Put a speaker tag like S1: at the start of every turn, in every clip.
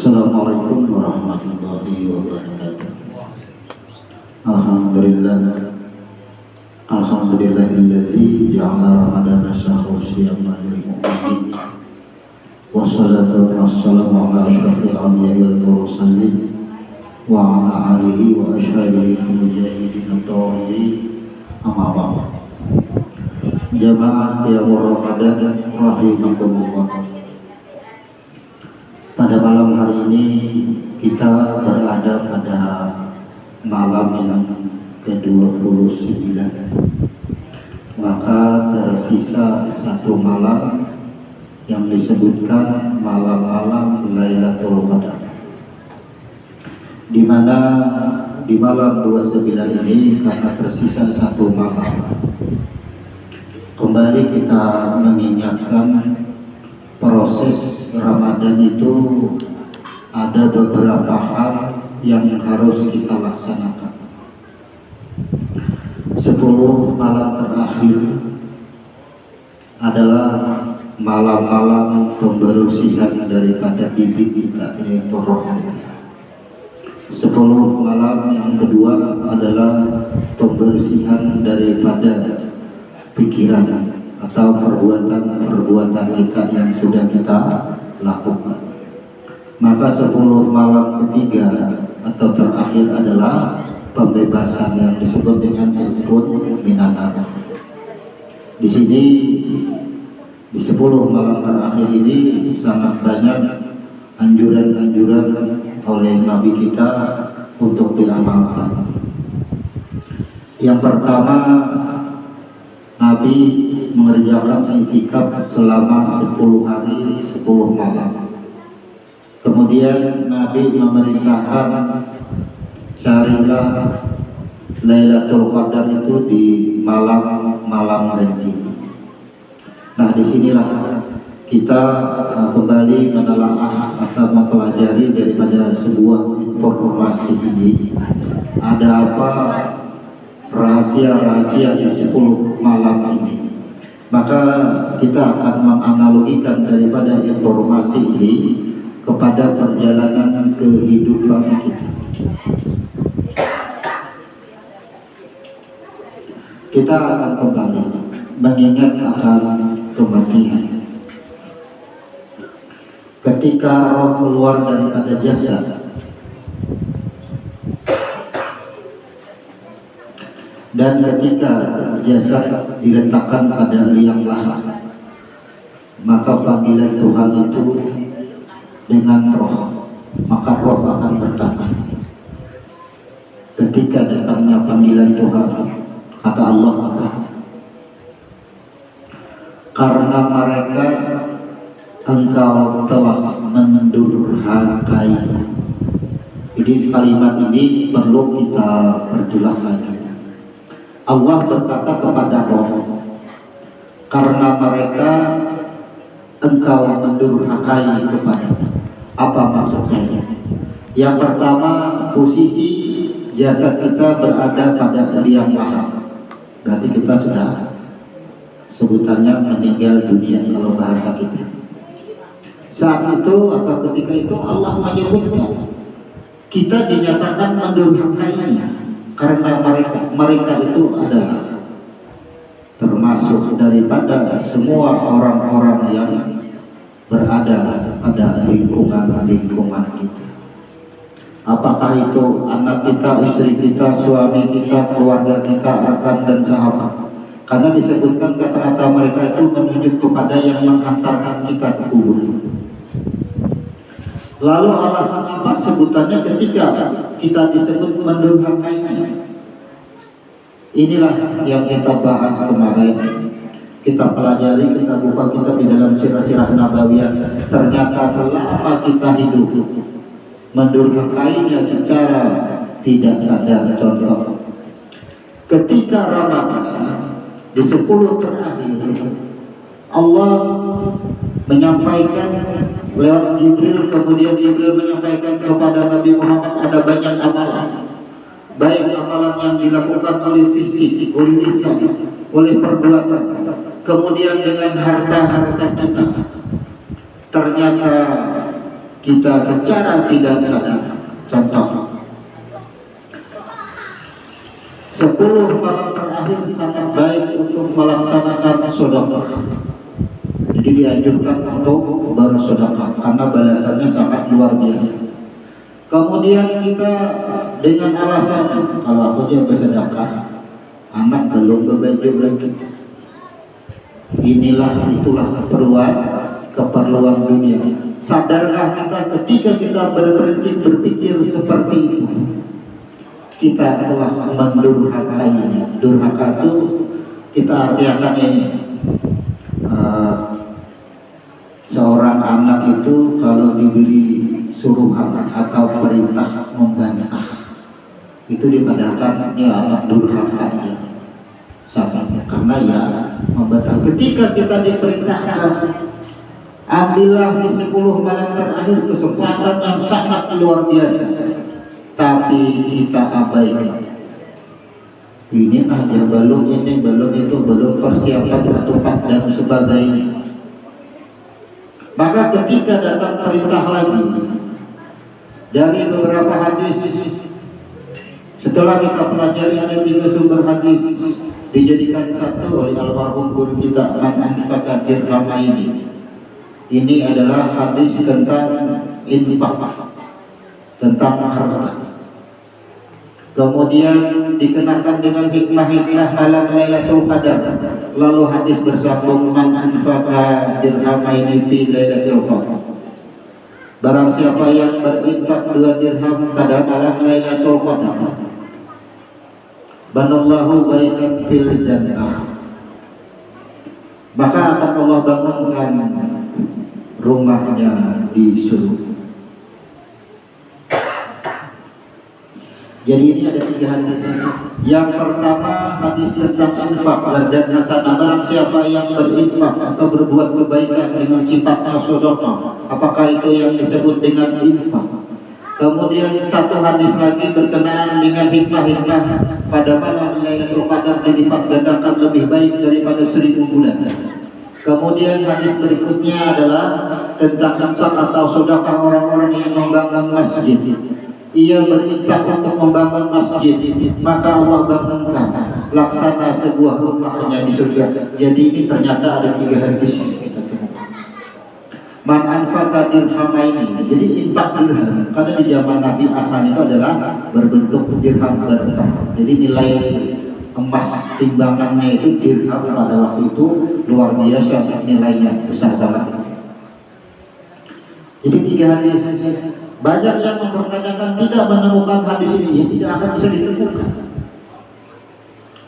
S1: Assalamualaikum warahmatullahi wabarakatuh. Alhamdulillahilladzi ja'ala ramadana syahra syiyaman lil mu'minin. Wassalatu wassalamu ala asyrafil anbiya'i wal mursalin wa ala alihi wa ashabihi mujahidin at-ta'irin. Amma ba'd. Jamaah qiyamul Ramadan rahimakumullah. Pada malam hari ini kita berada pada malam yang ke-29. Maka tersisa satu malam yang disebutkan malam-malam Lailatul Qadar, di mana di malam 29 ini karena tersisa satu malam, kembali kita mengingatkan proses Ramadan itu ada beberapa hal yang harus kita laksanakan. 10 malam terakhir adalah malam-malam pembersihan daripada bibit kita, yaitu roh. 10 malam yang kedua adalah pembersihan daripada pikiran atau perbuatan kita yang sudah kita lakukan. Maka 10 malam ketiga atau terakhir adalah pembebasan yang disebut dengan ikut minanar. Di sini di 10 malam terakhir ini sangat banyak anjuran-anjuran oleh Nabi kita untuk diamalkan. Yang pertama, Nabi mengerjakan i'tikaf selama 10 hari 10 malam. Kemudian Nabi memerintahkan carilah Lailatul Qadar itu di malam-malam ganjil. Nah, disinilah kita kembali menelaah atau mempelajari daripada sebuah informasi ini. Ada apa rahasia-rahasia di 10 malam ini? Maka kita akan menganalogikan daripada informasi ini kepada perjalanan kehidupan kita. Kita akan kembali mengingat akan kematian. Ketika roh keluar daripada jasad, dan ketika jasad diletakkan pada liang lahat, maka panggilan Tuhan itu dengan roh, maka roh akan berkata, ketika datangnya panggilan Tuhan, kata Allah apa? Karena mereka engkau telah mendurhakai. Jadi kalimat ini perlu kita perjelas lagi. Allah berkata kepada roh, karena mereka engkau mendurhakai kepada. Apa maksudnya? Yang pertama, posisi jasad kita berada pada liang lahat. Berarti kita sudah sebutannya meninggal dunia kalau bahasa kita. Saat itu atau ketika itu Allah menyebutkan kita dinyatakan mendurhakainya karena mereka itu adalah termasuk daripada semua orang-orang yang berada pada lingkungan kita. Apakah itu anak kita, istri kita, suami kita, keluarga kita, rekan dan sahabat. Karena disebutkan kata-kata mereka itu menunjuk kepada yang menghantarkan kita ke kubur. Lalu alasan apa sebutannya ketika kita disebut mendurhakainya? Inilah yang kita bahas kemarin. Kita pelajari, kita buka kitab di dalam sirah-sirah Nabawiyah. Ternyata selama kita hidup mendurhakainya secara tidak sadar. Contoh, ketika Ramadan di 10 terakhir, Allah menyampaikan lewat Jibril, kemudian Jibril menyampaikan kepada Nabi Muhammad ada banyak amalan, baik amalan yang dilakukan oleh fisik, oleh lisan, oleh perbuatan, kemudian dengan harta-harta kita. Ternyata kita secara tidak sadar. Contoh, 10 malam terakhir sangat baik untuk melaksanakan sedekah. Jadi dianjurkan untuk bersedekah karena balasannya sangat luar biasa. Kemudian kita dengan alasan kalau aku aja bersedekah, anak belum berbaju lagi. Itulah keperluan dunia. Sadarkah kita ketika kita berprinsip berpikir seperti itu, kita telah mendurhakainya. Durhaka itu kita artikan ini, seorang anak itu kalau diberi suruhan atau perintah membantah, itu dikatakan ini anak durhaka ya. Karena ya membantah. Ketika kita diperintahkan, ambillah di 10 malam terakhir kesempatan yang sangat luar biasa, tapi kita abaikan. Ini aja belum ini, belum itu, belum persiapan ketupat dan sebagainya. Maka ketika datang perintah lagi dari beberapa hadis, setelah kita pelajari ada 3 sumber hadis, dijadikan satu oleh almarhum guru kita Man Anfaqa Dirhamaini. Ini adalah hadis tentang infak, tentang harta. Kemudian dikenakan dengan hikmah-hikmah malam Lailatul Qadar. Lalu hadis bersambung Man Anfaqa Dirhamaini fi Lailatul Qadar. Barang siapa yang berinfak 2 dirham pada malam Lailatul Qadar, banallahu baitan fil jannah, maka akan Allah bangunkan rumahnya di surga. Jadi ini ada 3 hadis. Yang pertama hadis tentang infak dan hasanah. Barang siapa yang berinfak atau berbuat kebaikan dengan sifatnya sedekah, apakah itu yang disebut dengan infak? Kemudian satu hadis lagi berkenaan dengan hikmah-hikmah pada malam Lailatul Qadar dilipat gandakan lebih baik daripada 1000 bulan. Kemudian hadis berikutnya adalah tentang infak atau sedekah orang-orang yang membangun masjid. Ia berinfak untuk membangun masjid, maka Allah bangunkan laksana sebuah rumahnya di surga. Jadi ini ternyata ada 3 hadis yang kita temukan. Man Anfaqa Dirhamaini, jadi infak dirham, karena di zaman Nabi asal itu adalah berbentuk dirham berkah. Jadi nilai emas timbangannya itu dirham pada waktu itu luar biasa nilainya, besar sangat. Jadi 3 hadis. Banyak yang mempertanyakan tidak menemukan hadis ini, tidak akan bisa ditemukan.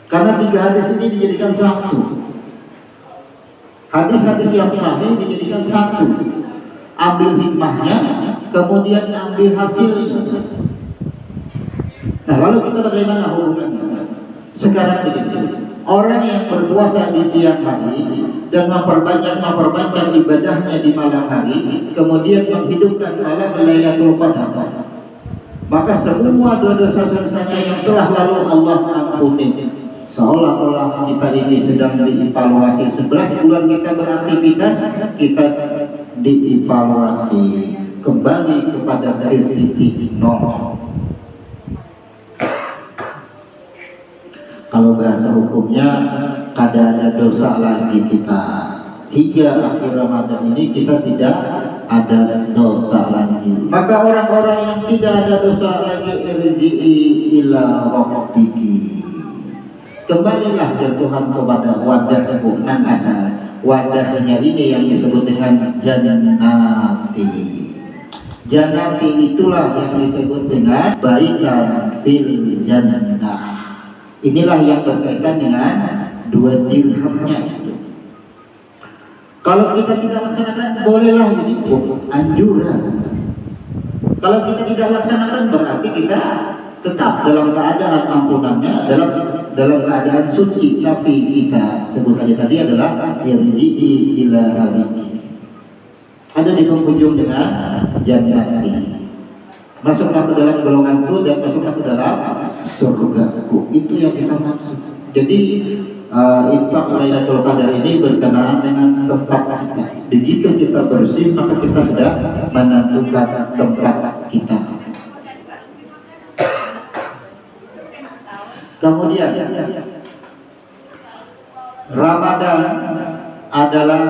S1: Karena 3 hadis ini dijadikan satu. Hadis-hadis yang sahih dijadikan satu. Ambil hikmahnya, kemudian ambil hasilnya. Nah, lalu kita bagaimana hubungannya? Sekarang begini, orang yang berpuasa di siang hari dan memperbanyak ibadahnya di malam hari, kemudian menghidupkan malam Lailatul Qadar, maka semua dosa-dosanya yang telah lalu Allah ampuni. Seolah-olah kita ini sedang dievaluasi. 11 bulan kita beraktivitas, kita dievaluasi kembali kepada titik nol. Kalau bahasa hukumnya, kada ada dosa lagi kita. Hingga akhir Ramadan ini kita tidak ada dosa lagi. Maka orang-orang yang tidak ada dosa lagi, irji'i ila rabbiki, kembalilah ke Tuhan kepada wadahku nang asal. Wadahnya ini yang disebut dengan jannati. Jannati itulah yang disebut dengan baitan fil jannah. Inilah yang berkaitan dengan 2 dirhamnya itu. Kalau kita tidak laksanakan, bolehlah ini anjuran. Kalau kita tidak laksanakan, berarti kita tetap dalam keadaan ampunannya, dalam keadaan suci. Tapi kita sebut aja tadi adalah irji'i ila rabbiki. Ada di penghujung dengan jannati. Masuklah ke dalam golonganku dan masuklah ke dalam surgaku. Itu yang kita maksud. Jadi infak Lailatul Qadar ini berkenaan dengan tempat kita. Begitu kita bersih, maka kita sudah menentukan tempat kita. Kemudian Ramadan adalah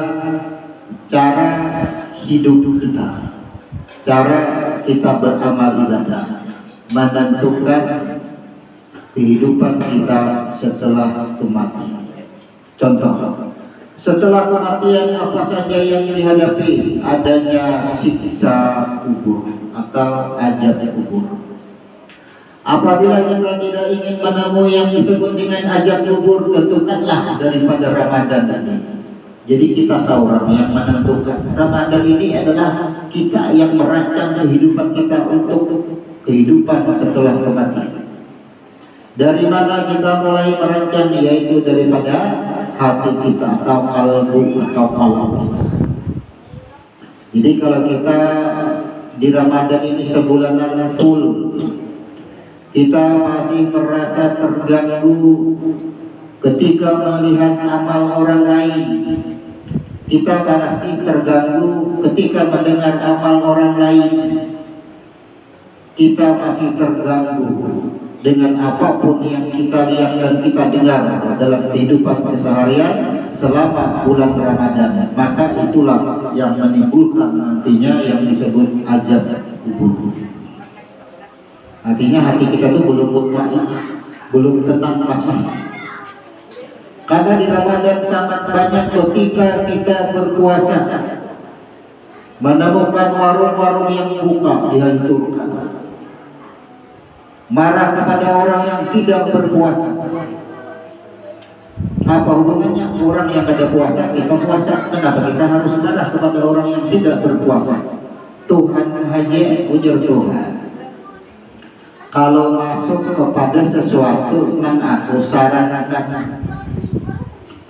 S1: cara hidup kita, cara kita beramal ibadah, menentukan kehidupan kita setelah kematian. Contoh, setelah kematian apa saja yang dihadapi? Adanya siksa kubur atau azab kubur. Apabila kita tidak ingin menemui yang disebut dengan azab kubur, tentukanlah daripada Ramadan ini. Jadi kita seorang yang menentukan. Ramadan ini adalah kita yang merancang kehidupan kita untuk kehidupan setelah kematian. Dari mana kita mulai merancang? Yaitu daripada hati kita atau kalbu atau kalam kita. Jadi kalau kita di Ramadan ini sebulanan full, kita masih merasa terganggu ketika melihat amal orang lain. Kita masih terganggu ketika mendengar amal orang lain. Kita masih terganggu dengan apapun yang kita lihat dan kita dengar dalam kehidupan keseharian selama bulan Ramadan. Maka itulah yang menimbulkan nantinya yang disebut azab kubur. Artinya hati kita itu belum mutmain, belum tenang masih. Karena di Ramadan sangat banyak ketika kita berpuasa menemukan warung-warung yang buka dihancurkan, marah kepada orang yang tidak berpuasa. Apa hubungannya orang yang ada puasa kita puasa? Kenapa kita harus marah kepada orang yang tidak berpuasa? Tuhan hanya ujar Tuhan, kalau masuk kepada sesuatu yang aku sarankan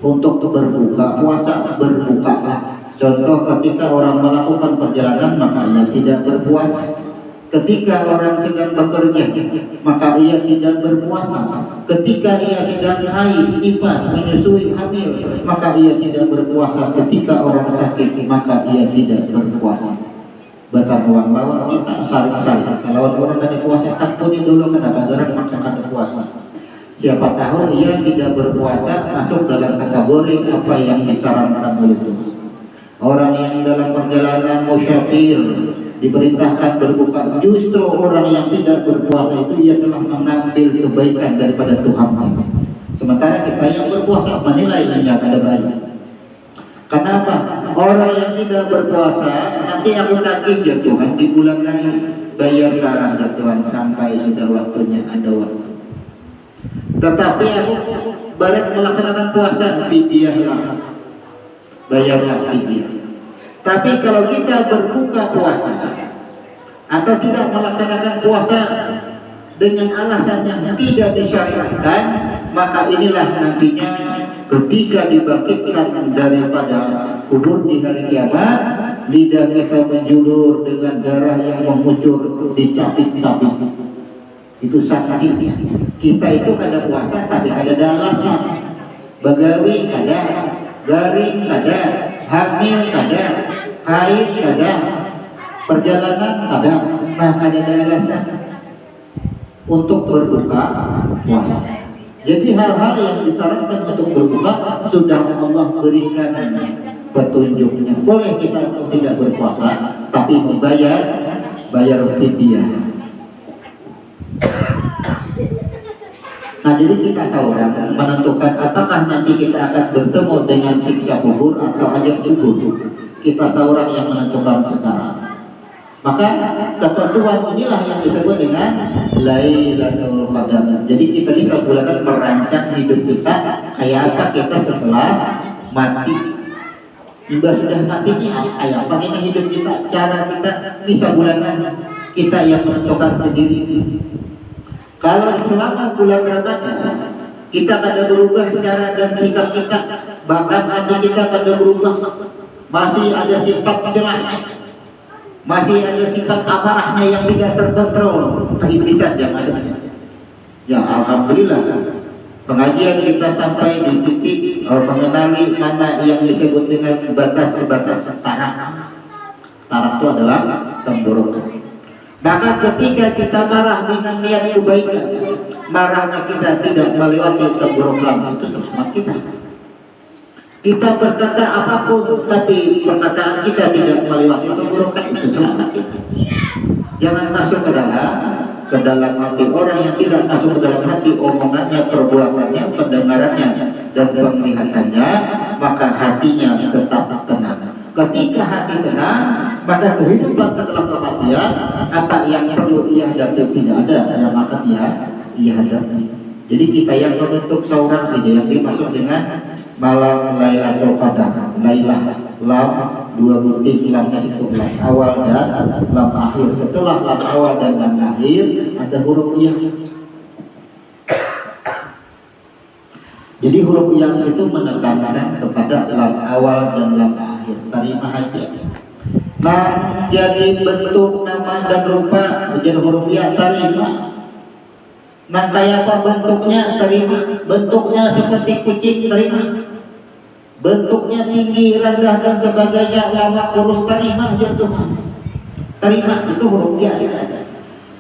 S1: untuk berbuka puasa, berbukalah. Contoh, ketika orang melakukan perjalanan maka ia tidak berpuasa. Ketika orang sedang bekerja maka ia tidak berpuasa. Ketika ia sedang haid, nifas, menyusui, hamil maka ia tidak berpuasa. Ketika orang sakit maka ia tidak berpuasa. Bertamuan lawan kita saling-saling. Kalau orang ada puasa takuni dulu, kenapa gerak maka ada puasa. Siapa tahu ia tidak berpuasa masuk dalam kategori apa yang disarankan oleh Tuhan. Orang yang dalam perjalanan musyafir diperintahkan berbuka, justru orang yang tidak berpuasa itu ia telah mengambil kebaikan daripada Tuhan. Sementara kita yang berpuasa menilainya pada baik. Kenapa? Orang yang tidak berpuasa nanti aku tagih ya Tuhan di bulan lain, bayar darah ya Tuhan sampai sudah waktunya ada waktu. Tetapi aku balik melaksanakan puasa, fidyahlah, bayarlah fidyah. Tapi kalau kita berbuka puasa atau tidak melaksanakan puasa dengan alasan yang tidak disyariatkan, maka inilah nantinya ketika dibangkitkan daripada kubur di hari kiamat, lidah kita menjulur dengan darah yang mengucur, dicapit-capit. Itu saksinya. Kita itu kada puasa tapi kada ada alasan. Begawi kada, garing kada, hamil kada, haid kada, perjalanan kada. Nah, kada ada alasan untuk berbuka puasa. Jadi hal-hal yang disarankan untuk berbuka sudah Allah berikan petunjuknya. Boleh kita tidak berpuasa tapi bayar fidyah. Nah, jadi kita seorang menentukan apakah nanti kita akan bertemu dengan siksa kubur atau azab kubur. Kita seorang yang menentukan sekarang. Maka ketentuan inilah yang disebut dengan Lailatul Qadar. Jadi kita di sebulanan merancang hidup kita kayak apa kita setelah mati. Jika sudah mati ini kayak apa ini hidup kita, cara kita di sebulanan kita yang menentukan sendiri. Kalau selama bulan Ramadan kita kada berubah cara dan sikap kita, bahkan hati kita kada berubah, masih ada sifat celahnya, masih ada sifat amarahnya yang tidak terkontrol, keiblisan ya maksudnya. Ya alhamdulillah. Pengajian kita sampai di titik mengenali mana yang disebut dengan batas-batas tarak. Tarak itu adalah tenggorokan. Maka ketika kita marah dengan niat kebaikan, marahnya kita tidak melewati tenggorokan, itu selamat kita. Kita berkata apapun, tapi perkataan kita tidak melewati tenggorokan, itu selamat kita. Jangan masuk ke dalam hati orang yang tidak masuk ke dalam hati, omongannya, perbuatannya, pendengarannya, dan penglihatannya, maka hatinya tetap tenang. Ketika hati tenang, maka kehidupan setelah kematian, apa yang perlu ia hadapi tidak ada, yang akan ia hadapi. Jadi kita yang membentuk seorang ini yang dimaksud dengan malam Lailatul Qadar, Lailah, lam dua butir, lamnya situ lam awal dan lam akhir. Setelah lam awal dan lam akhir ada huruf yang. Jadi huruf yang itu menekankan kepada lam awal dan lam akhir. Terima aja. Nah, jadi bentuk nama dan rupa menjadi huruf yang terima. Nah, kayak apa bentuknya? Terima. Bentuknya seperti kucing, terima. Bentuknya tinggi, rendah dan sebagainya, lama, kurus, terima aja Tuhan. Terima, itu huruf ya.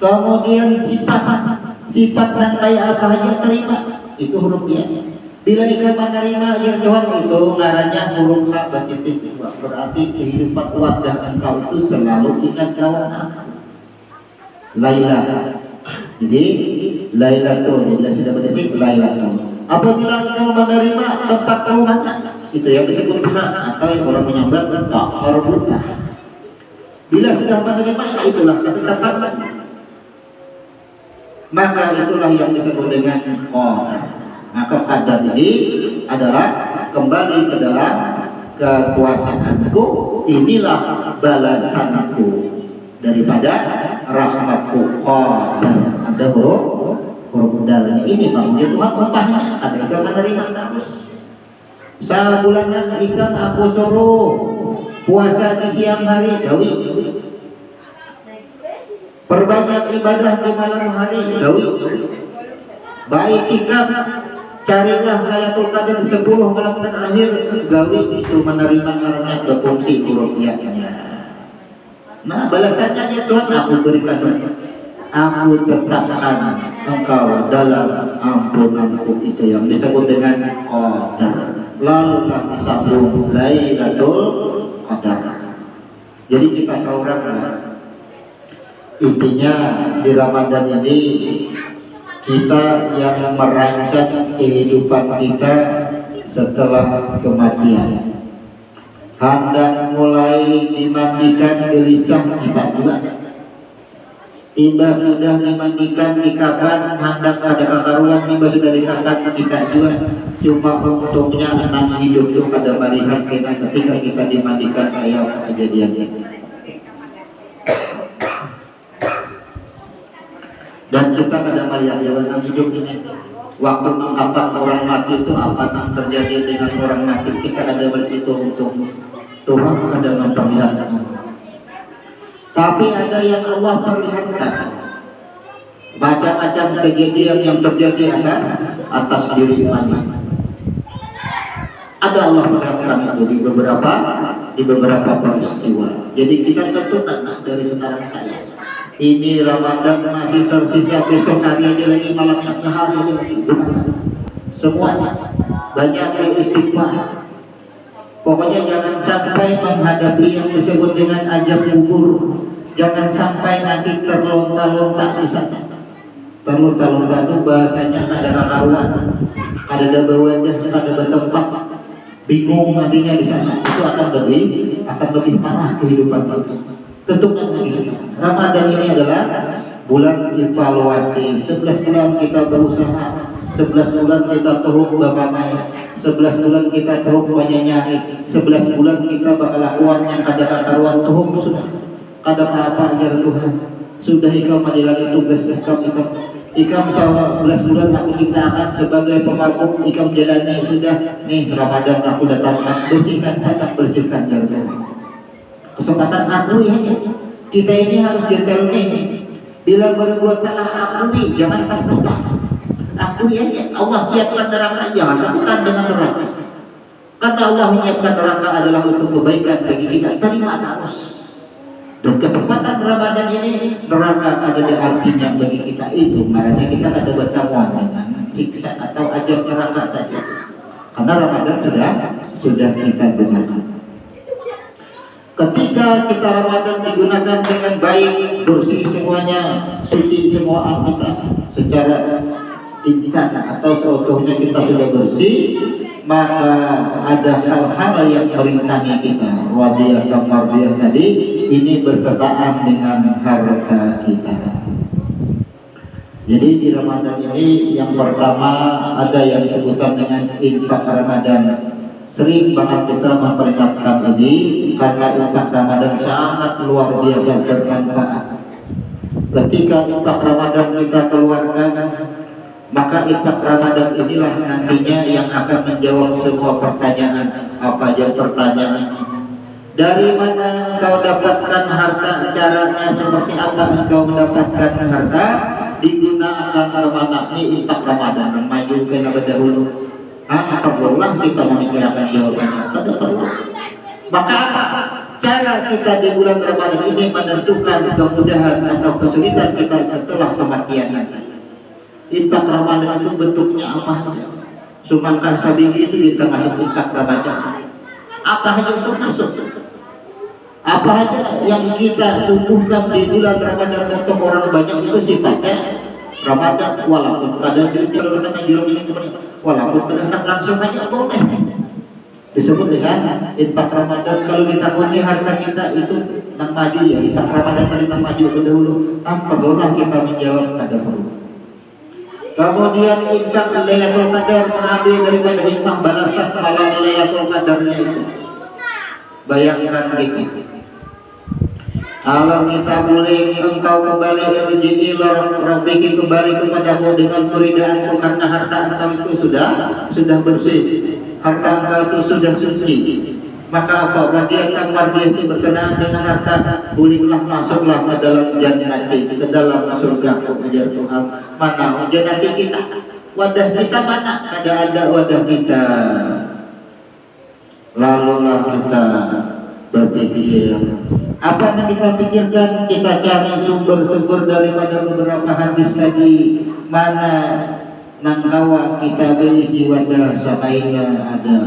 S1: Kemudian sifat dan kayak apa aja terima, itu huruf ya. Bila ikan menerima yang Tuhan itu ngarannya huruf H bertitik dua. Berarti kehidupan wajah engkau itu selalu ingat lawan Laila. Jadi Lailatul, bila sudah bertitik Lailatul. Apabila engkau menerima tempat rumah, itu yang disebut rumah, atau yang orang menyambat tak. Bila sudah menerima, itulah ketika fatwa. Maka itulah yang disebut dengan qadar. Maka qadar ini adalah kembali ke dalam kekuasaanku, inilah balasanku daripada rahmatku. Qadar. Ada huruf dalnya ini maksudnya Tuhan upahnya. Ada ikan menerima terus. Sabulanan ikan aku suruh puasa di siang hari, gawi. Perbanyak ibadah di malam hari, gawi. Baik ikan, carilah Lailatul Qadar 10 malam dan akhir, gawi. Itu menerima karena berfungsi huruf ya-nya. Nah, balasannya Tuhan aku berikan. Aku tetapkan engkau dalam ampunanku, itu yang disebut dengan qadar. Lalu kami sambung Lailatul Qadar. Jadi kita seorang, intinya di Ramadan ini kita yang merancang kehidupan kita setelah kematian. Hendak mulai dimandikan gelisah kita juga. Tiba sudah dimandikan di kapan, hendak ada kekaruan, tiba sudah dikatakan kita juga. Cuma untungnya enam hidup itu pada melihat kita ketika kita dimandikan kayak kejadiannya. Dan kita pada melihat dalam hidup ini, waktu mengangkat orang mati itu apa yang terjadi dengan orang mati, kita ada bersitu untuk Tuhan ada memperlihatkan. Tapi ada yang Allah perlihatkan, macam-macam kejadian yang terjadi atas diri manusia. Ada Allah perlihatkan itu di beberapa peristiwa. Jadi kita tentu tenang dari sekarang saya. Ini Ramadan masih tersisa, besok hari aja lagi, malamnya sehari lagi. Semuanya banyak istighfar. Pokoknya jangan sampai menghadapi yang disebut dengan azab kubur. Jangan sampai nanti terlonta-lonta di sana. Terlonta-lonta itu bahasanya ada kakaruan, ada dabawannya, ada bertempat. Bingung nantinya di sana. Itu akan lebih parah kehidupan kita. Tentukan di sini. Ramadan ini adalah bulan evaluasi. 11 bulan kita berusaha. 11 bulan kita terus bapamaya, 11 bulan kita terus menyanyi, 11 bulan kita bakal lakukan yang ada kakaruan terus sudah ada apa ajar Tuhan. Sudah ikam menjalani tugas ikam 11 bulan aku ciptakan sebagai pemabuk, ikam jalani sudah nih Ramadan aku datangkan, bersihkan catat, bersihkan jalan. Kesempatan aku ya, kita ini harus detail nih. Bila berbuat salah akui, jangan takut. Aku ya, Allah siapkan neraka, jangan takutan dengan neraka. Karena Allah menyiapkan neraka adalah untuk kebaikan bagi kita. Terima terus. Dan kesempatan Ramadan ini neraka ada artinya bagi kita itu. Makanya kita ada bertamuan dengan siksa atau ajab neraka tadi. Karena Ramadan sudah kita gunakan. Ketika kita Ramadan digunakan dengan baik, bersih semuanya, suci semua kita secara insan atau seutuhnya kita sudah bersih, maka ada hal-hal yang merintangi kita. Wadiyah dan mardiyah tadi ini berkenaan dengan harta kita. Jadi di Ramadan ini yang pertama ada yang disebutkan dengan infak Ramadan. Sering banget kita memperingatkan ini karena infak Ramadan sangat luar biasa bermanfaat. Ketika infak Ramadan kita keluarkan, maka infak Ramadan inilah nantinya yang akan menjawab semua pertanyaan. Apa aja pertanyaan? Dari mana engkau dapatkan harta? Caranya seperti apa engkau mendapatkan harta? Digunakan Ramadan ini infak Ramadan. Maju ke lebih dahulu. Perlulah kita memikirkan jawabannya. Tidak perlu. Maka apa? Cara kita di bulan Ramadan ini menentukan kemudahan atau kesulitan kita setelah kematian nanti. Infak Ramadan itu bentuknya apa? Sumangkang sabigi itu di tengah infak Ramadan. Apa saja termasuk? Apa saja yang kita subuhkan di bulan Ramadan untuk orang banyak itu sifatnya Ramadan, walaupun kadang dijalankan yang ini walaupun kadang langsung aja boleh. Disebut dengan infak Ramadan. Kalau ditakuni harta kita itu nang maju ya, infak Ramadan tadi nang maju dahulu. Perlulah kita menjawab ada perlu. Kemudian infak Lailatul Qadar mengambil daripada hikmah balasan malam Lailatul Qadarnya itu. Bayangkan gitu. Kalau kita boleh engkau kembali rezeki Rabbiki kembali kepadamu dengan keridaanku karena harta engkau itu sudah bersih, harta engkau itu sudah suci. Maka apa? Wadiyah mardiyah itu berkenaan dengan harta. Bolehlah masuklah ke dalam jannati, ke dalam surga ujar Tuhan. Mana jannati kita? Wadah kita mana? Ada wadah kita. Lalulah kita berpikir. Apa yang kita pikirkan? Kita cari sumber-sumber daripada beberapa hadis tadi. Mana nangkawa kita berisi wadah sakaina ada.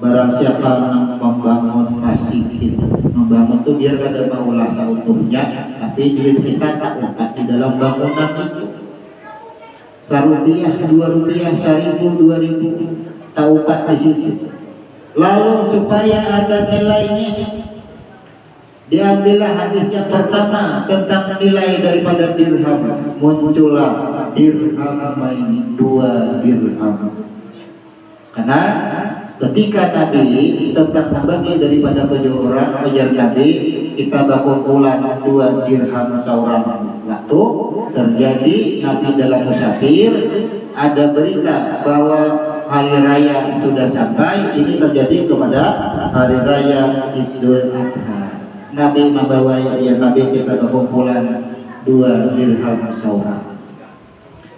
S1: Barang siapa yang membangun masjid itu, membangun itu biar ada maulasa utuhnya, tapi duit kita tak lekat di dalam bangunan itu. Rupiah, 2 rupiah, 1.000, 2.000, tak upat di situ. Lalu supaya ada nilainya, diambillah hadis yang pertama tentang nilai daripada dirham. Muncullah dirham ini 2 dirham. Karena ketika Nabi tentang membagi daripada 7 orang, ujar Nabi, kita berkumpulan 2 dirham seorang. Waktu terjadi Nabi dalam musafir, ada berita bahwa hari raya sudah sampai. Ini terjadi kepada hari raya Idul Adha. Nabi membawa ya Nabi kita berkumpulan 2 dirham seorang.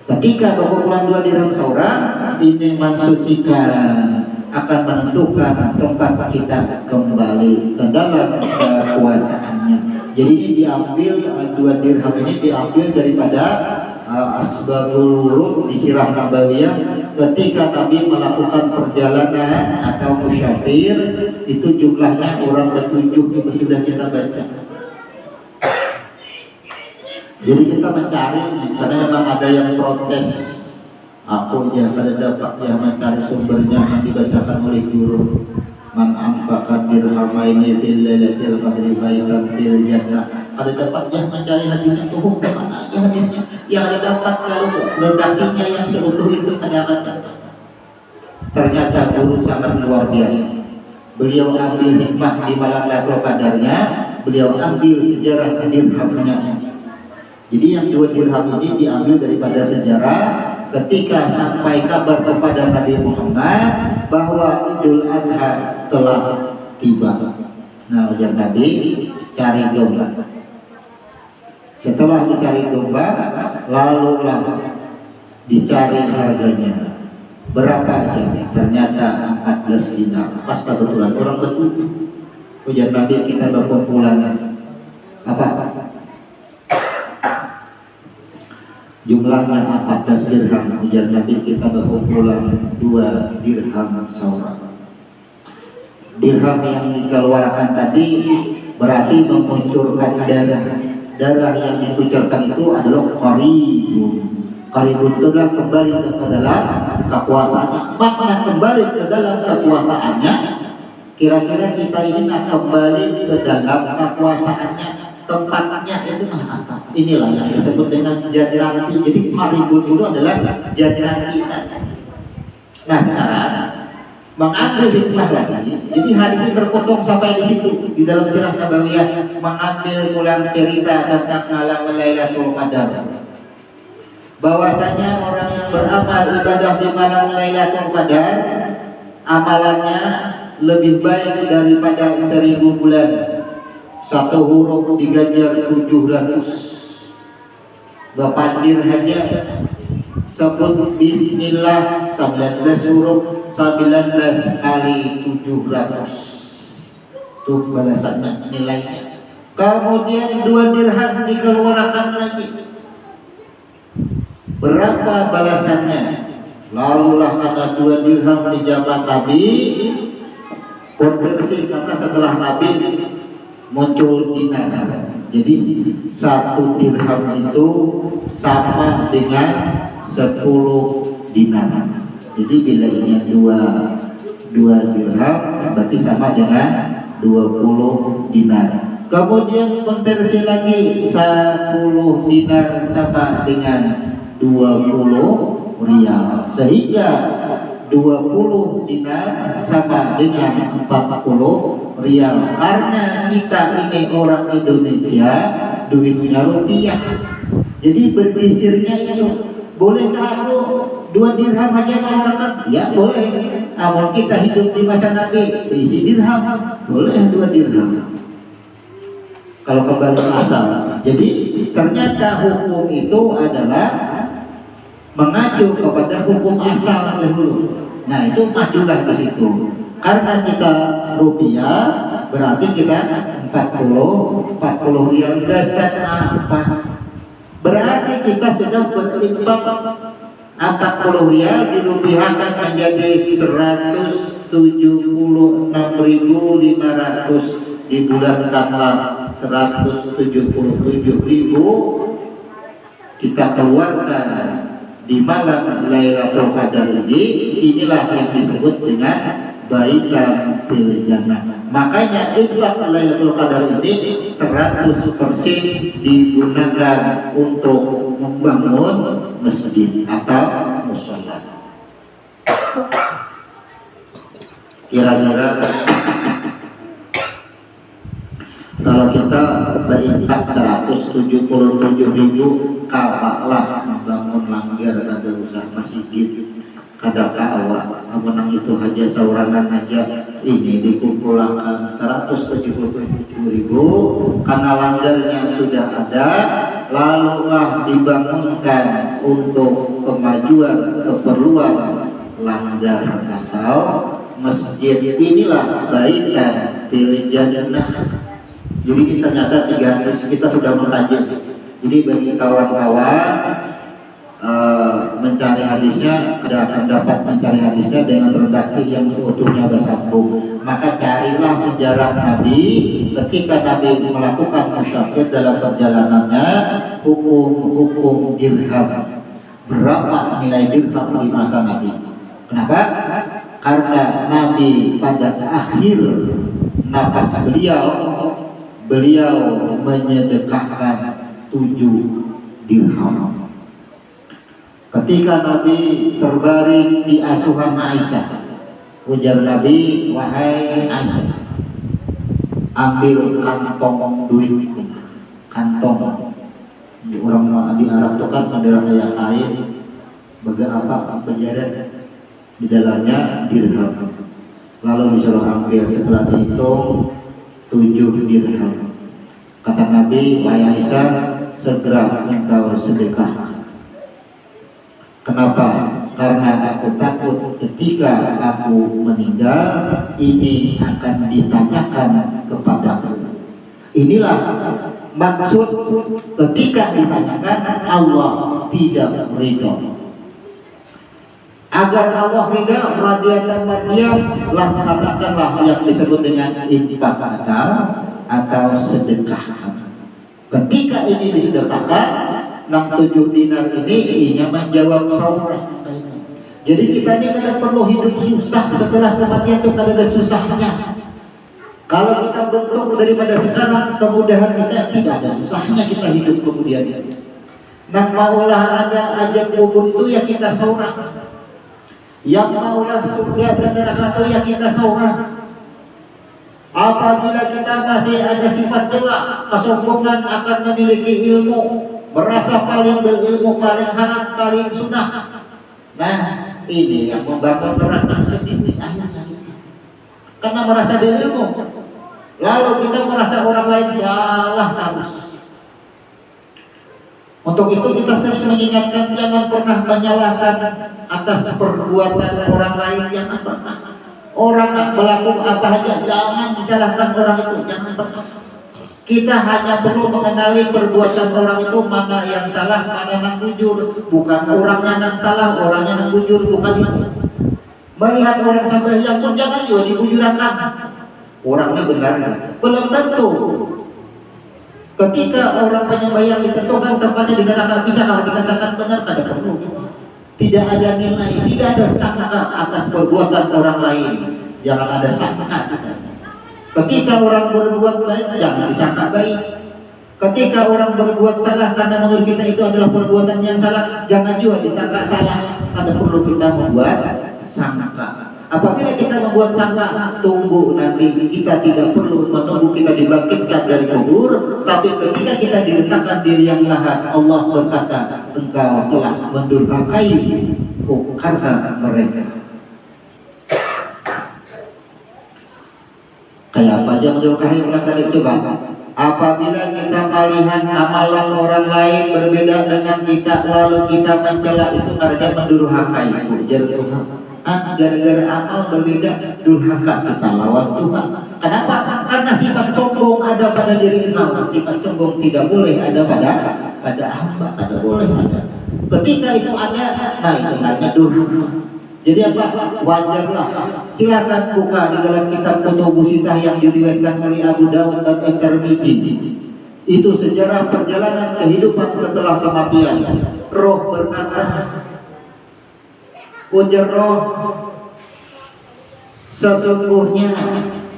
S1: Ketika berkumpulan 2 dirham seorang, ini mensucikan, akan menentukan tempat kita kembali ke dalam kekuasaannya. Jadi ini diambil 2 dirham ini diambil daripada asbabul wurud di sirah nabawiyah ketika Nabi melakukan perjalanan atau musyafir, itu jumlahnya orang ke-7 itu sudah kita baca. Jadi kita mencari karena memang ada yang protes. Aku ya pada dapat ya mencari sumbernya yang dibacakan oleh guru. Man anfaqa dirhamaini fil lailatil qadri baitan fil jannah. Ada dapatnya mencari hadisnya itu mana aja hadisnya? Yang ada dapat kalau redaksinya yang seutuh itu kadang-kadang. Ternyata guru sangat luar biasa. Beliau ambil hikmah di malam Lailatul Qadarnya, beliau ambil sejarah dirhamnya. Jadi yang 2 dirham ini diambil daripada sejarah ketika sampai kabar kepada Nabi Muhammad bahwa Idul Adha telah tiba. Nah, ujar Nabi, cari domba. Setelah dicari domba, lalulah dicari harganya berapa aja, ternyata 14 dinar. Pas kebetulan orang betul. Ujar Nabi, kita berkumpulan apa? Jumlahnya 14 dirham. Ujar Nabi, kita berkumpulan 2 dirham saura. Dirham yang dikeluarkan tadi berarti memunculkan darah. Darah yang dikucurkan itu adalah qaribun. Qaribun itu adalah kembali ke dalam kekuasaannya. Makna kembali ke dalam kekuasaannya, kira-kira kita ini nak kembali ke dalam kekuasaannya, tempatnya itu apa? Inilah yang disebut dengan jadiranti. Jadi qaribun itu adalah jadiranti. Nah sekarang mengambil hikmah lagi. Jadi hadis ini terpotong sampai di situ di dalam sirah Nabawiyah, mengambil ulang cerita tentang malam Lailatul Qadar. Bahwasanya orang yang beramal ibadah di malam Lailatul Qadar, amalannya lebih baik daripada 1000 bulan. Satu huruf diganjar 700. Bapandir hanya sebut bismillah 19 huruf 19 kali 700. Tuh balasannya, nilainya. Kemudian 2 dirham dikeluarkan lagi. Berapa balasannya? Lalulah kata 2 dirham di zaman Nabi konversi, karena setelah Nabi muncul dinar. Jadi 1 dirham itu sama dengan 10 dinar. Jadi bila ini 2 dirham berarti sama dengan 20 dinar. Kemudian konversi lagi 10 dinar sama dengan 20 rial, sehingga 20 dinar sama dengan 40 rial. Karena kita ini orang Indonesia, duitnya rupiah, jadi berkisirnya itu. Bolehkah aku 2 dirham aja mengeluarkan? Ya boleh. Amal kita hidup di masa Nabi berisi dirham, boleh 2 dirham. Kalau kembali asal. Jadi ternyata hukum itu adalah mengacu kepada hukum asal dahulu. Nah itu majulah ke situ. Karena kita rupiah, berarti kita 40 rial. Dasar apa? Berarti kita sudah berinfak 40 rial dirupiahkan menjadi 176.500 di bulan tanggal 177.000 kita keluarkan di malam Lailatul Qadar ini. Inilah yang disebut dengan baitan fil jannah. Makanya infak Lailatul Qadar ini 100% digunakan untuk membangun masjid atau mushola. Kira-kira kalau kita berinfak 177.000, kawalah membangun langgar, ada usaha masjid, kada kawa, menang itu aja saurangan aja ini dikumpulkan 177.000 karena langgarnya sudah ada, lalulah dibangunkan untuk kemajuan keperluan langgar atau masjid. Inilah baitan fil jannah. Jadi ternyata 3 hadis kita sudah mengkaji. Jadi bagi kawan-kawan mencari hadisnya, tidak akan dapat mencari hadisnya dengan redaksi yang seutuhnya bersambung. Maka carilah sejarah Nabi ketika Nabi melakukan musyafir dalam perjalanannya, hukum dirham. Berapa nilai dirham di masa Nabi? Kenapa? Karena Nabi pada akhir nafas beliau menyedekahkan 7 dirham. Ketika Nabi terbaring di asuhan Aisyah, ujar Nabi, wahai Aisyah, ambil kantong duit, kantong. Di orang di Arab itu kan adalah kayak kain, penjara di dalamnya dirham. Lalu disuruh ambil, setelah dihitung 7 dirham. Kata Nabi, wahai Aisyah, segera engkau sedekah. Kenapa? Karena aku takut ketika aku meninggal ini akan ditanyakan kepadaku. Inilah maksud ketika ditanyakan Allah tidak ridho. Agar Allah ridha radiyatan mardiyah, laksanakanlah yang disebut dengan infak atau sedekah. Ketika ini disedekahkan, 67 dinar ini menjawab saurah. Jadi kita ini kadang perlu hidup susah setelah kematian itu kadang ada susahnya. Kalau kita bentuk daripada sekarang, kemudahan kita tidak ada susahnya kita hidup kemudian. Nah, maulah ada ajab kubur itu ya kita saurah. Yang maulah surga dan neraka itu ya kita saurah. Apabila kita masih ada sifat celak, kesombongan akan memiliki ilmu, merasa paling berilmu, paling hangat, paling sunnah. Nah, ini yang membangun neraka sendiri akhirnya. Karena merasa berilmu, lalu kita merasa orang lain salah terus. Untuk itu kita sering mengingatkan jangan pernah menyalahkan atas perbuatan orang lain, jangan pernah. Orang melakukan apa saja jangan disalahkan orang itu, jangan pernah. Kita hanya perlu mengenali perbuatan orang itu mana yang salah, mana yang jujur. Bukan orangnya yang salah, orangnya yang jujur, bukan itu. Melihat orang sampai yang pun jangan juga dibujurakan. Orang ini benar, belum tentu. Ketika orang penyembah yang ditentukan tempatnya di neraka bisa kalau dikatakan benar, ada perlu. Tidak ada nilai, tidak ada sangka atas perbuatan orang lain. Jangan ada sangka. Ketika orang berbuat baik, jangan disangka baik. Ketika orang berbuat salah karena menurut kita itu adalah perbuatan yang salah, jangan juga disangka salah. Karena perlu kita membuat sangka. Apabila kita membuat sangka, tunggu nanti kita tidak perlu menunggu kita dibangkitkan dari kubur, tapi ketika kita diletakkan di liang lahat, Allah berkata, engkau telah mendurhakaiku karena mereka. Kayak apa aja mendurhakai orang tadi, coba. Apabila kita melihat amalan orang lain berbeda dengan kita, lalu kita mencela, itu artinya mendurhakai. Gara-gara amal berbeda, durhaka kita lawan Tuhan. Kenapa? Karena sifat sombong ada pada diri kita. Sifat sombong tidak boleh ada pada hamba, ada boleh ada. Ketika itu ada, nah itu namanya durhaka. Jadi apa? Wajarlah. Silakan buka di dalam kitab Kutubus Sittah yang diriwayatkan oleh Abu Dawud dan At-Tirmidzi. Itu sejarah perjalanan kehidupan setelah kematian. Roh berkata, ujar roh, sesungguhnya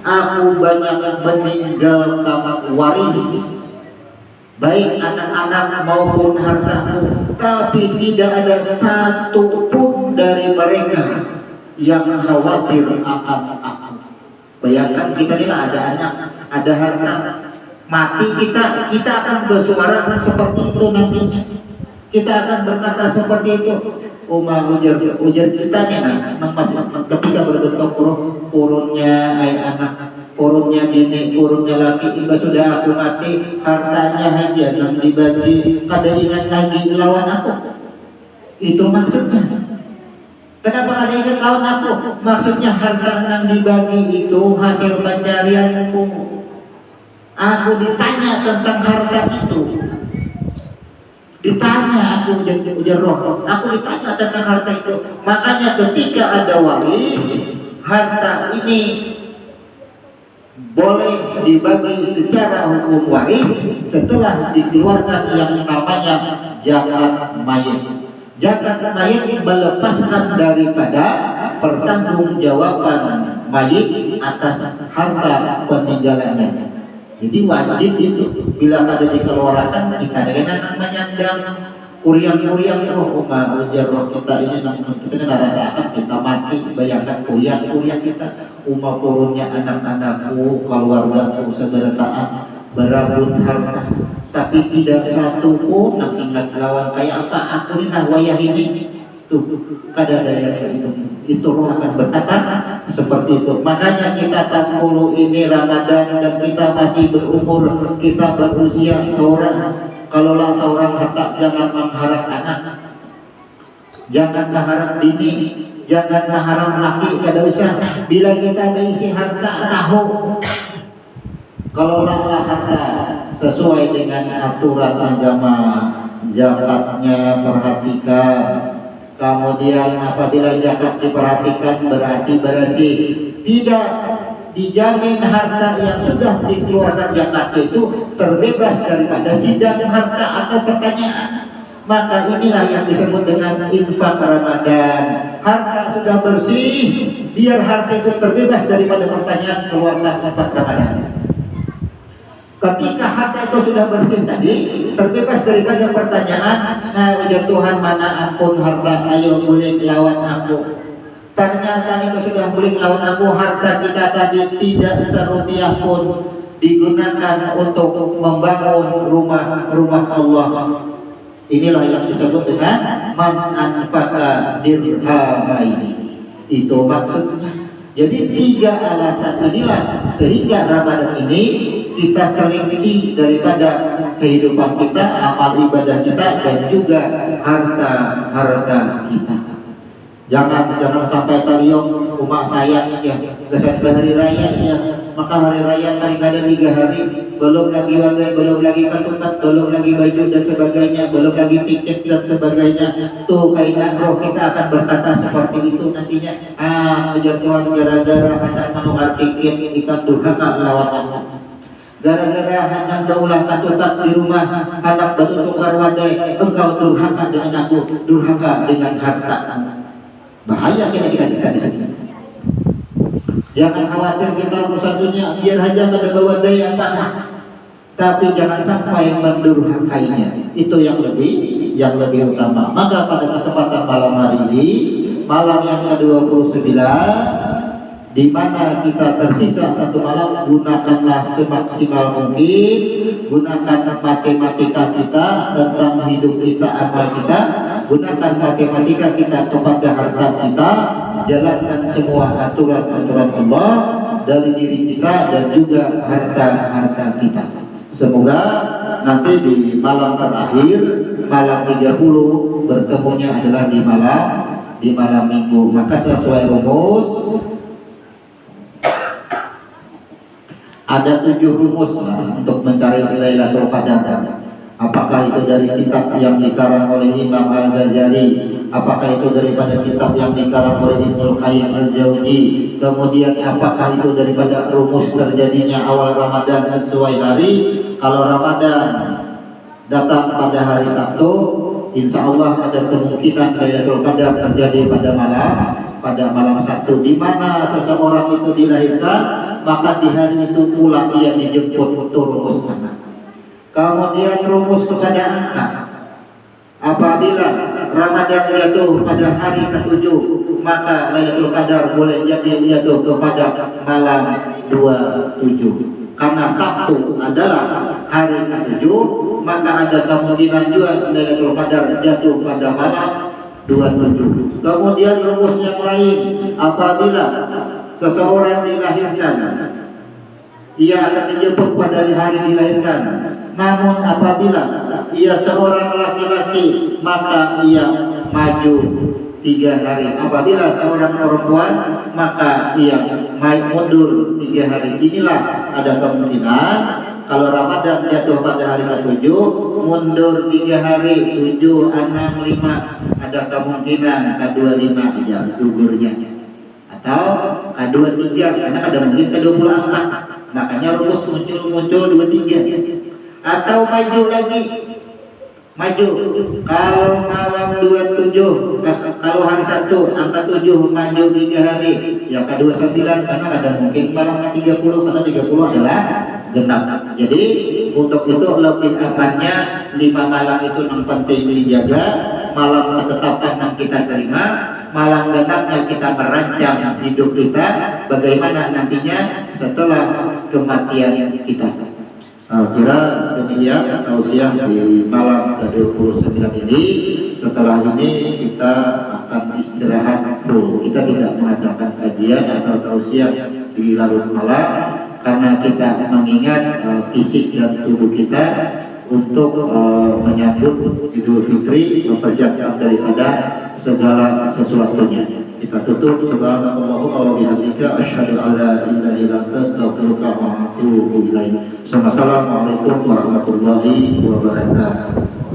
S1: aku banyak meninggalkan waris, baik anak-anak maupun hartaku, tapi tidak ada satu pun dari mereka yang khawatir akan aku. Bayangkan kita ini ada anak, ada harta, mati kita akan bersuara seperti itu nantinya. Kita akan berkata seperti itu. Ujar kita nih, ketika berbentuk purunnya anak, purunnya bini, purunnya laki, hingga sudah aku mati, hartanya aja yang dibagi, kada ingat lagi lawan aku. Itu maksudnya. Kenapa kada ingat lawan aku? Maksudnya harta yang dibagi itu hasil pencarianku. Aku ditanya tentang harta itu. Ditanya aku ujar roh, aku ditanya tentang harta itu. Makanya ketika ada waris, harta ini boleh dibagi secara hukum waris setelah dikeluarkan yang namanya zakat mayit. Zakat mayit melepaskan daripada pertanggungjawaban mayit atas harta peninggalannya. Jadi wajib itu bila ada dikeluarkan kita dengan menyandang kuriang-kuriang roh ujar roh kita ini kita rasakan kita mati. Bayangkan kuriang-kuriang kita, purunnya anak-anakku, keluargaku, seberataan berabut harta, tapi tidak satu pun nak ingat lawan kayak apa aku ini wayah ini tuh kada daya itu roh akan berkata seperti itu. Makanya kita tak perlu ini Ramadan dan kita masih berumur, kita berusia seorang, kalaulah seorang harta jangan mengharap anak. jangan mengharap bini, jangan mengharap laki, kada usah. Bila kita berisi harta, tahu kelolanya harta sesuai dengan aturan agama, zakatnya perhatikan. Kemudian apabila zakat diperhatikan berarti bersih. Tidak dijamin harta yang sudah dikeluarkan zakat itu terbebas daripada sidang harta atau pertanyaan. Maka inilah yang disebut dengan infak Ramadan. Harta sudah bersih, biar harta itu terbebas daripada pertanyaan, keluarkan infak Ramadan. Ketika harta itu sudah bersih tadi, terbebas daripada pertanyaan, nah ujar Tuhan, mana ampun harta, ayo boleh lawan aku. Ternyata itu sudah boleh lawan aku, harta kita tadi tidak serupiah pun digunakan untuk membangun rumah Allah. Inilah yang disebut dengan man anfaqa dirhamaini. Itu maksudnya. Jadi 3 alasan inilah sehingga Ramadan ini kita seleksi daripada kehidupan kita, amal ibadah kita, dan juga harta kita. Jangan sampai taliong umat saya ya kesan hari raya ya, maka hari raya paling ada 3 hari, belum lagi warna, belum lagi ketupat, belum lagi baju dan sebagainya, belum lagi tiket dan sebagainya. Tuh kainan roh kita akan berkata seperti itu nantinya. Ujar Tuhan, gara-gara hendak menukar tiket ikan durhaka lawan Allah. Gara-gara hendak daulah ketupat di rumah, hendak bertukar wadai, engkau durhaka dengan aku, durhaka dengan harta. Bahaya kita di sini. Jangan khawatir kita urusan dunia, biar aja kada bawa daya apa. Tapi jangan sampai mendurhakainya. Itu yang lebih utama. Maka pada kesempatan malam hari ini, malam yang ke-29, di mana kita tersisa 1 malam, gunakanlah semaksimal mungkin, gunakan matematika kita tentang hidup kita, amal kita, gunakan matematika kita kepada harta kita, jalankan semua aturan-aturan Allah dari diri kita dan juga harta kita. Semoga nanti di malam terakhir, malam 30, bertemunya adalah di malam minggu. Maka sesuai rumus, ada 7 rumus untuk mencari Lailatul Qadar. Apakah itu dari kitab yang dikarang oleh Imam Al-Ghazali, apakah itu daripada kitab yang dikarang oleh Ibnu Qayyim Al-Jauzi, kemudian apakah itu daripada rumus terjadinya awal Ramadan sesuai hari. Kalau Ramadan datang pada hari Sabtu, insya Allah ada kemungkinan Lailatul Qadar terjadi pada malam Sabtu, di mana seseorang itu dilahirkan, maka di hari itu pula ia dijemput turun sana. Kemudian rumus kepada angka, apabila Ramadan jatuh pada hari ke-7, maka Lailatul Qadar boleh jadi jatuh kepada malam 27. Karena Sabtu adalah hari ke-7, maka ada kemungkinan juga Lailatul Qadar jatuh pada malam 27. Kemudian rumus yang lain, apabila seseorang dilahirkan, ia akan dijemput pada hari dilahirkan. Namun apabila ia seorang laki-laki, maka ia maju 3 hari. Apabila seorang perempuan, maka ia mundur 3 hari. Inilah ada kemungkinan kalau Ramadan jatuh pada hari ke-7, mundur 3 hari, 7, 6, 5. Ada kemungkinan ke-25 aja gugurnya, atau ke-23, karena ada mungkin ke-24. Makanya rumus muncul 23. Atau maju lagi, kalau malam 27, kalau hari Sabtu angka 7 maju 3 hari, ya ke-29, karena ada mungkin malam ke-30, karena 30 adalah genap. Jadi untuk itu lebih amannya 5 malam itu yang penting dijaga. Malam ketetapan yang kita terima, malam genapnya kita merancang hidup kita bagaimana nantinya setelah kematian kita. Kira demikian tausiah di malam ke-29 ini. Setelah ini kita akan istirahat full. Kita tidak mengadakan kajian atau tausiah di larut malam karena kita mengingat fisik dan tubuh kita untuk menyambut Idul Fitri, mempersiapkan daripada segala sesuatunya. Kita tutup subhanallahumma wa bihamdika asyhadu an la ilaha illa anta astaghfiruka wa atubu ilaik. Assalamualaikum warahmatullahi wabarakatuh.